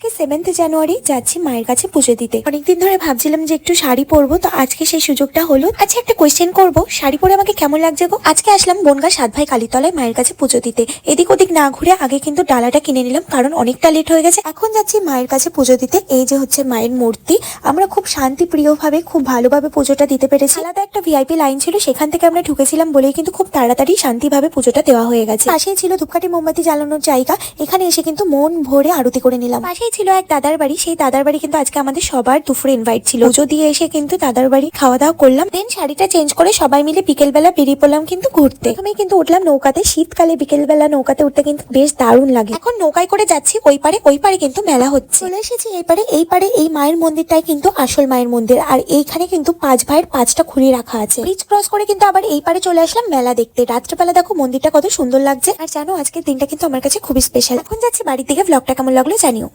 আজকে 7th জানুয়ারি যাচ্ছি মায়ের কাছে পুজো দিতে। অনেকদিন ধরে ভাবছিলাম যে একটু শাড়ি পরবো, তো আজকে সেই সুযোগটা হলো। আচ্ছা, একটা কোয়েশ্চেন করবো, শাড়ি পরে আমাকে কেমন লাগছে গো? আজকে আসলাম বনগা 7 ভাই কালীতলায় মায়ের কাছে পুজো দিতে। এদিক ওদিক না ঘুরে আগে কিন্তু ডালাটা কিনে নিলাম, কারণ অনেকটা লেট হয়ে গেছে। এখন যাচ্ছি মায়ের কাছে পুজো দিতে। এই যে হচ্ছে মায়ের মূর্তি। আমরা খুব শান্তি প্রিয় ভাবে, খুব ভালোভাবে পুজোটা দিতে পেরেছি। আলাদা একটা ভিআইপি লাইন ছিল, সেখান থেকে আমরা ঢুকেছিলাম বলেই কিন্তু খুব তাড়াতাড়ি শান্তিভাবে পুজোটা দেওয়া হয়ে গেছে। পাশেই ছিল ধূপকাঠি মোমবাতি জ্বালানোর জায়গা, এখানে এসে কিন্তু মন ভরে আরতি করে নিলাম। পাশেই ছিল এক দাদার বাড়ি, সেই দাদার বাড়ি কিন্তু আজকে আমাদের সবার দুপুরে ইনভাইট ছিল। পুজো দিয়ে এসে কিন্তু দাদার বাড়ি খাওয়া দাওয়া করলাম। দেন শাড়িটা চেঞ্জ করে সবাই মিলে বিকেলবেলা বেরিয়ে পড়লাম কিন্তু ঘুরতে। আমি কিন্তু উঠলাম নৌকাতে। শীতকালে বিকেলবেলা নৌকাতে উঠতে কিন্তু বেশ দারুণ লাগে। এখন নৌকায় করে যাচ্ছি ওই পারে কিন্তু মেলা হচ্ছে। চলে এসেছি এই পারে এই মায়ের মন্দিরটাই কিন্তু আসল মায়ের মন্দির। আর এইখানে কিন্তু 5 ভাইয়ের 5টা খুঁড়ি রাখা আছে। ব্রিজ ক্রস করে কিন্তু আবার এই পারে চলে আসলাম মেলা দেখতে। রাত্রেবেলা দেখো মন্দিরটা কত সুন্দর লাগছে। আর জানো, আজকের দিনটা কিন্তু আমার কাছে খুবই স্পেশাল। এখন যাচ্ছি বাড়ির দিকে। ব্লগটা কেমন লাগলো জানিও।